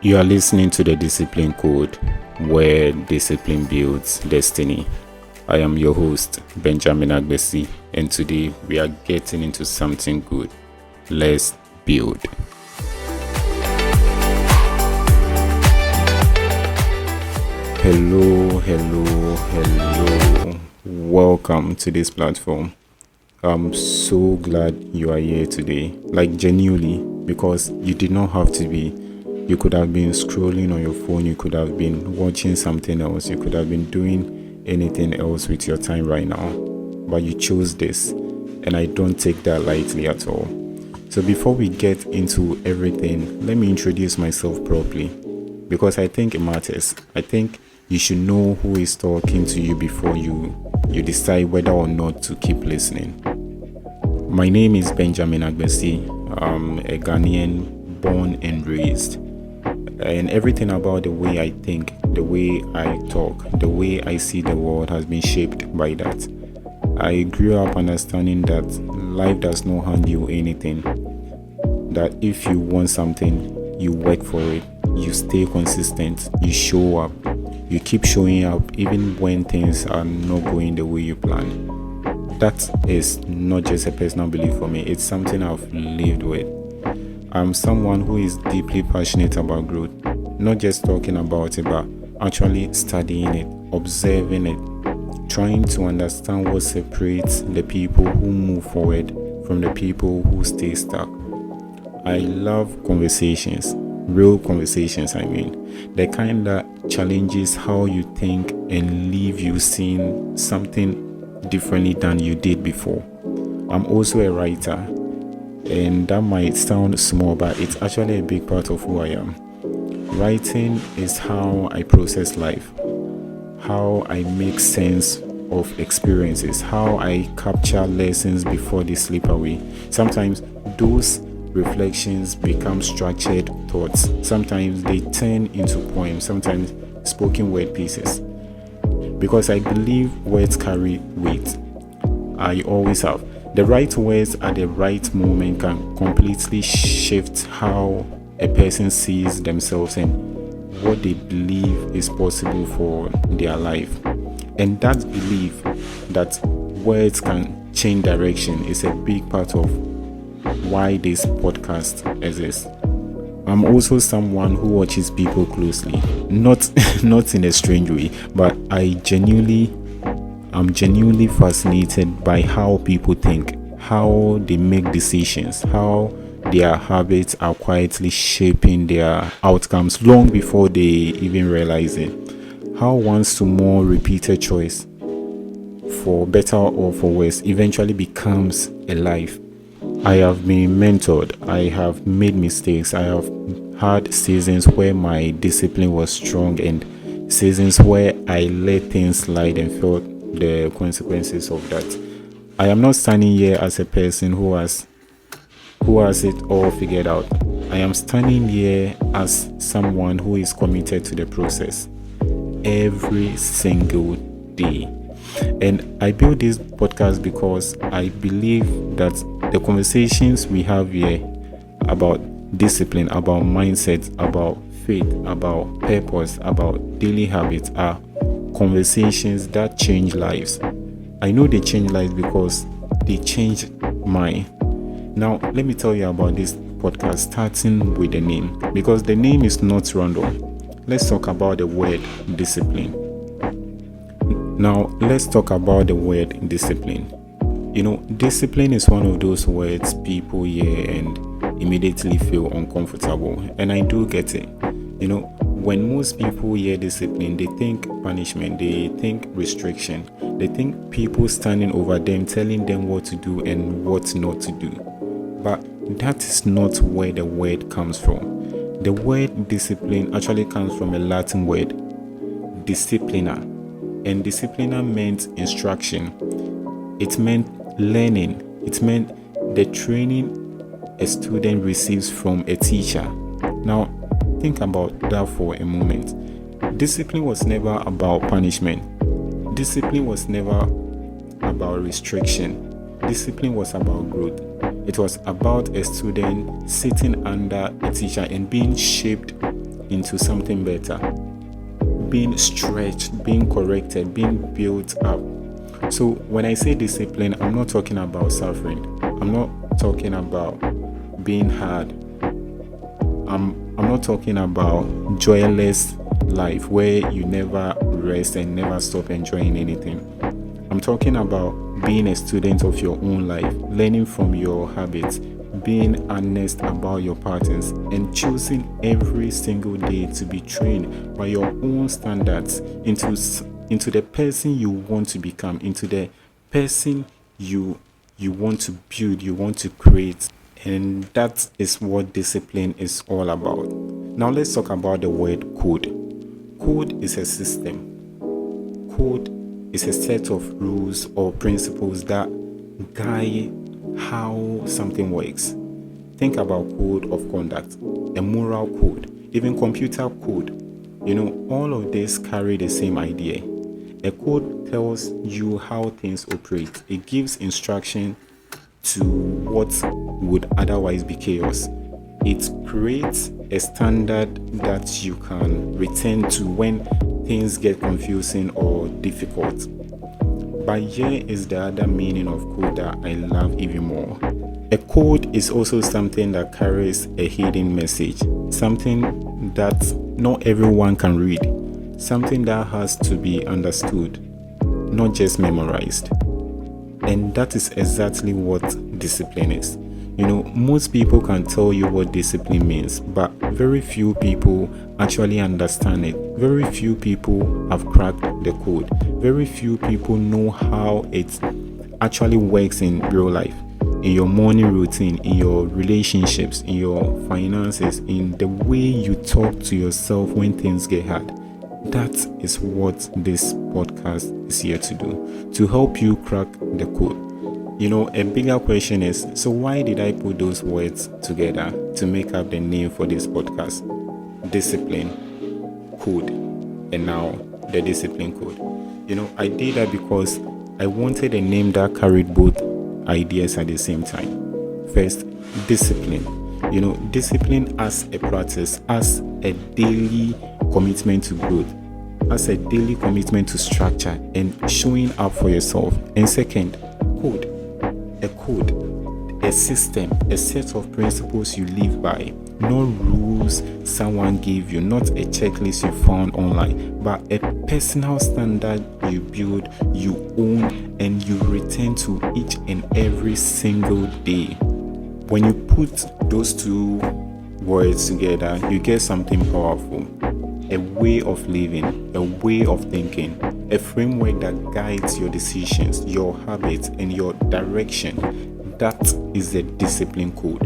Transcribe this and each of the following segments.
You are listening to the Discipline Code, where discipline builds destiny. I am your host, Benjamin Agbesi, and today we are getting into something good. Let's build. Hello. Welcome to this platform. I'm so glad you are here today, like genuinely, because you did not have to be. You could have been scrolling on your phone, you could have been watching something else, you could have been doing anything else with your time right now, but you chose this, and I don't take that lightly at all. So before we get into everything, let me introduce myself properly, because I think it matters. I think you should know who is talking to you before you decide whether or not to keep listening. My name is Benjamin Agbesi. I'm a Ghanaian born and raised. And everything about the way I think, the way I talk, the way I see the world has been shaped by that. I grew up understanding that life does not hand you anything. That if you want something, you work for it, you stay consistent, you show up, you keep showing up even when things are not going the way you plan. That is not just a personal belief for me, it's something I've lived with. I'm someone who is deeply passionate about growth, not just talking about it, but actually studying it, observing it, trying to understand what separates the people who move forward from the people who stay stuck. I love conversations, real conversations, the kind that challenges how you think and leave you seeing something differently than you did before. I'm also a writer, and that might sound small, but it's actually a big part of who I am. Writing is how I process life, how I make sense of experiences, how I capture lessons before they slip away. Sometimes those reflections become structured thoughts. Sometimes they turn into poems, sometimes spoken word pieces. Because I believe words carry weight. I always have. The right words at the right moment can completely shift how a person sees themselves and what they believe is possible for their life. And that belief that words can change direction is a big part of why this podcast exists. I'm also someone who watches people closely, not in a strange way, but I'm genuinely fascinated by how people think, how they make decisions, how their habits are quietly shaping their outcomes long before they even realize it. How one small repeated choice, for better or for worse, eventually becomes a life. I have been mentored, I have made mistakes, I have had seasons where my discipline was strong and seasons where I let things slide and felt the consequences of that. I am not standing here as a person who has it all figured out. I am standing here as someone who is committed to the process every single day. And I built this podcast because I believe that the conversations we have here about discipline, about mindset, about faith, about purpose, about daily habits are conversations that change lives. I know they change lives because they changed mine. Now, let me tell you about this podcast, starting with the name, because the name is not random. Let's talk about the word discipline. Now, let's talk about the word discipline. Discipline is one of those words people hear and immediately feel uncomfortable, and I do get it. When most people hear discipline, they think punishment, they think restriction, they think people standing over them telling them what to do and what not to do. But that is not where the word comes from. The word discipline actually comes from a Latin word, disciplina, and disciplina meant instruction. It meant learning. It meant the training a student receives from a teacher. Now, think about that for a moment. Discipline was never about punishment. Discipline was never about restriction. Discipline was about growth. It was about a student sitting under a teacher and being shaped into something better, being stretched, being corrected, being built up. So when I say discipline, I'm not talking about suffering. I'm not talking about being hard. I'm not talking about joyless life where you never rest and never stop enjoying anything. I'm talking about being a student of your own life, learning from your habits, being honest about your patterns, and choosing every single day to be trained by your own standards into the person you want to become, into the person you want to build, you want to create. And that is what discipline is all about. Now let's talk about the word code. Code is a system. Code is a set of rules or principles that guide how something works. Think about code of conduct, a moral code, even computer code. All of this carry the same idea. A code tells you how things operate. It gives instruction to what would otherwise be chaos. It creates a standard that you can return to when things get confusing or difficult. But here is the other meaning of code that I love even more. A code is also something that carries a hidden message, something that not everyone can read, something that has to be understood, not just memorized. And that is exactly what discipline is. Most people can tell you what discipline means, but very few people actually understand it. Very few people have cracked the code. Very few people know how it actually works in real life, in your morning routine, in your relationships, in your finances, in the way you talk to yourself when things get hard. That is what this podcast is here to do, to help you crack the code. A bigger question is, so why did I put those words together to make up the name for this podcast? Discipline, code, and now the discipline code. I did that because I wanted a name that carried both ideas at the same time. First, discipline. Discipline as a practice, as a daily commitment to growth, as a daily commitment to structure and showing up for yourself. And second, code. A code, a system, a set of principles you live by, not rules someone gave you, not a checklist you found online, but a personal standard you build, you own, and you return to each and every single day. When you put those two words together, you get something powerful. A way of living, a way of thinking, a framework that guides your decisions, your habits, and your direction. That is the discipline code.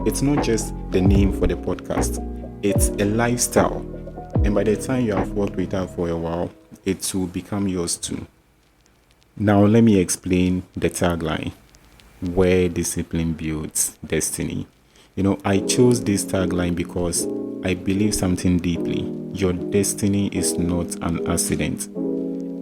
It's not just the name for the podcast, it's a lifestyle. And by the time you have worked with that for a while, it will become yours too. Now, let me explain the tagline: where discipline builds destiny. I chose this tagline because I believe something deeply. Your destiny is not an accident.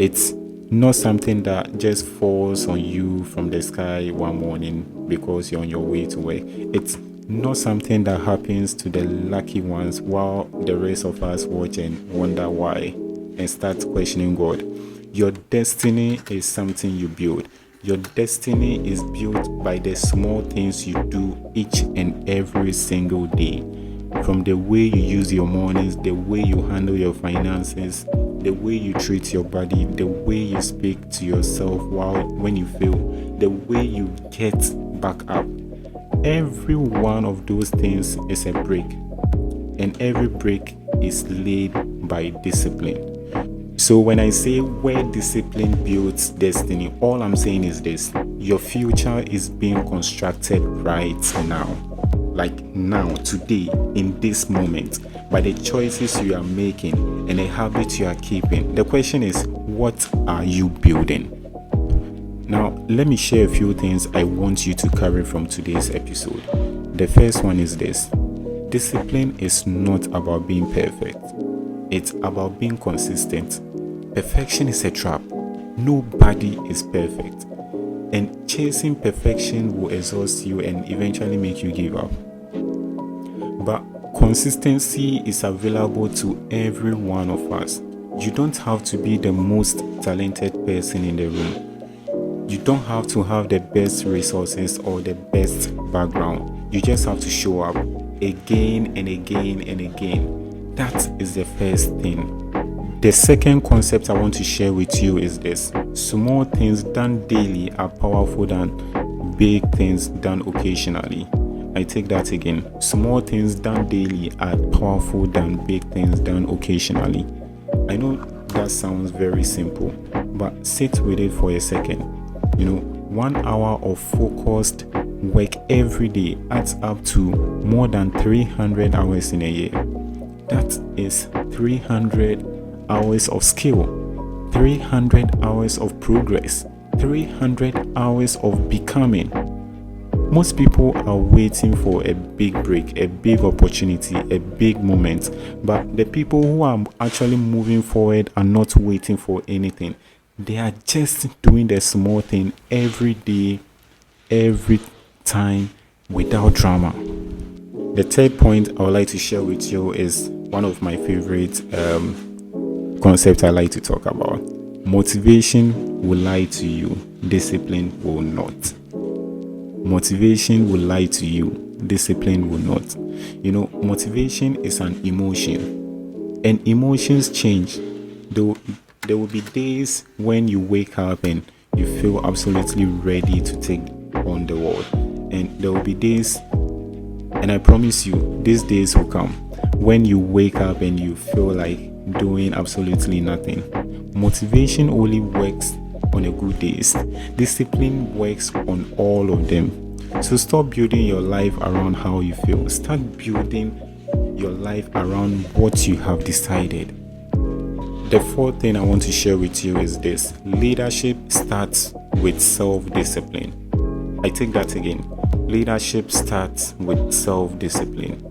It's not something that just falls on you from the sky one morning because you're on your way to work. It's not something that happens to the lucky ones while the rest of us watch and wonder why and start questioning God. Your destiny is something you build. Your destiny is built by the small things you do each and every single day. From the way you use your mornings, the way you handle your finances, the way you treat your body, the way you speak to yourself when you fail, the way you get back up. Every one of those things is a brick, and every brick is laid by discipline. So when I say where discipline builds destiny, all I'm saying is this: your future is being constructed right now. Like now, today, in this moment, by the choices you are making and the habits you are keeping. The question is, what are you building? Now, let me share a few things I want you to carry from today's episode. The first one is this: discipline is not about being perfect. It's about being consistent. Perfection is a trap. Nobody is perfect. And chasing perfection will exhaust you and eventually make you give up. But Consistency is available to every one of us. You don't have to be the most talented person in the room. You don't have to have the best resources or the best background. You just have to show up again and again and again. That is the first thing. The second concept I want to share with you is this: small things done daily are powerful than big things done occasionally. I take that again. Small things done daily are powerful than big things done occasionally. I know that sounds very simple, but sit with it for a second. 1 hour of focused work every day adds up to more than 300 hours in a year. That is 300 hours of skill, 300 hours of progress, 300 hours of becoming. Most people are waiting for a big break, a big opportunity, a big moment. But the people who are actually moving forward are not waiting for anything. They are just doing the small thing every day, every time, without drama. The third point I would like to share with you is one of my favorite concepts I like to talk about. Motivation will lie to you, discipline will not. Motivation will lie to you, discipline will not. Motivation is an emotion, and emotions change. There will be days when you wake up and you feel absolutely ready to take on the world, and there will be days, and I promise you, these days will come when you wake up and you feel like doing absolutely nothing. Motivation only works on a good days. Discipline works on all of them. So stop building your life around how you feel. Start building your life around what you have decided. The fourth thing I want to share with you is this: leadership starts with self-discipline. I take that again. Leadership starts with self-discipline.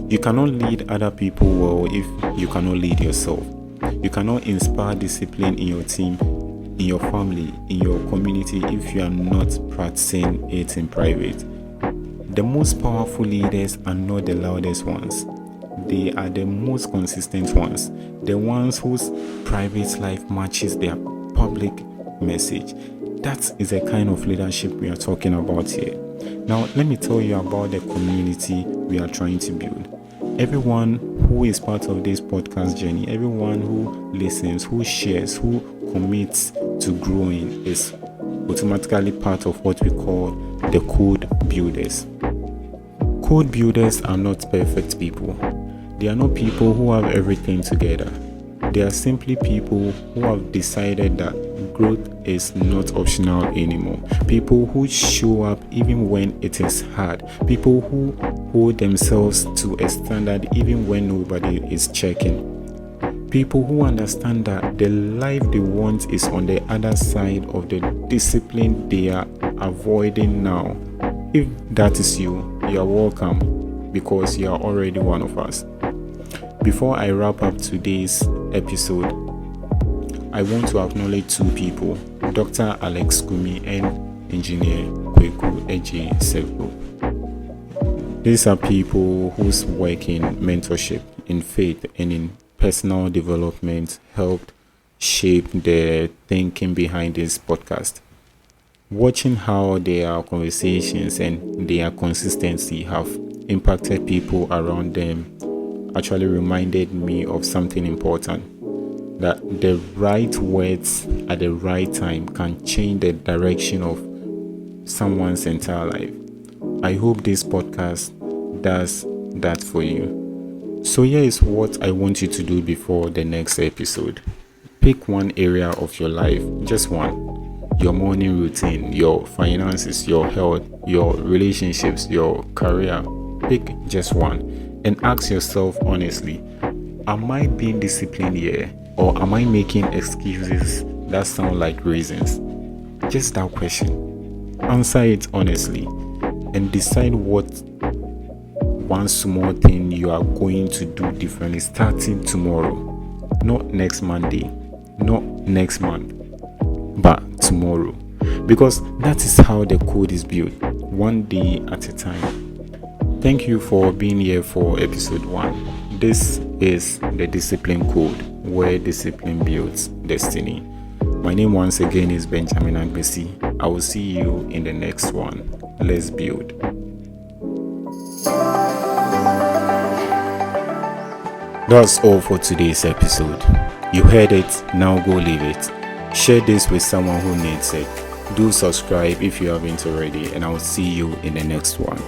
You cannot lead other people well if you cannot lead yourself. You cannot inspire discipline in your team, in your family, in your community if you are not practicing it in private. The most powerful leaders are not the loudest ones. They are the most consistent ones. The ones whose private life matches their public message. That is the kind of leadership we are talking about here. Now, let me tell you about the community we are trying to build. Everyone who is part of this podcast journey, everyone who listens, who shares, who commits to growing is automatically part of what we call the code builders. Code builders are not perfect people. They are not people who have everything together. They are simply people who have decided that growth is not optional anymore. People who show up even when it is hard. People who hold themselves to a standard even when nobody is checking. People who understand that the life they want is on the other side of the discipline they are avoiding now. If that is you, you are welcome, because you are already one of us. Before I wrap up today's episode, I want to acknowledge two people: Dr. Alex Kumi and Engineer Kweku Eji Sevko. These are people whose work in mentorship, in faith, and in personal development helped shape the thinking behind this podcast. Watching how their conversations and their consistency have impacted people around them actually reminded me of something important: that the right words at the right time can change the direction of someone's entire life. I hope this podcast does that for you. So here is what I want you to do before the next episode. Pick one area of your life, just one. Your morning routine, your finances, your health, your relationships, your career. Pick just one and ask yourself honestly, am I being disciplined here, or am I making excuses that sound like reasons? Just that question. Answer it honestly and decide what one small thing you are going to do differently starting tomorrow. Not next Monday, not next month, but tomorrow. Because that is how the code is built, one day at a time. Thank you for being here for episode 1. This is the Discipline Code, where discipline builds destiny. My name once again is Benjamin Agbesi. I will see you in the next one. Let's build. That's all for today's episode. You heard it, now go live it. Share this with someone who needs it. Do subscribe if you haven't already, and I will see you in the next one.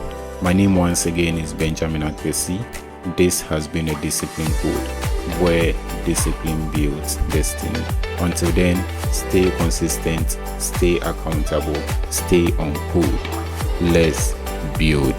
My name once again is Benjamin Agbesi. This has been a Discipline Code, where discipline builds destiny. Until then, stay consistent, stay accountable, stay on code. Let's build.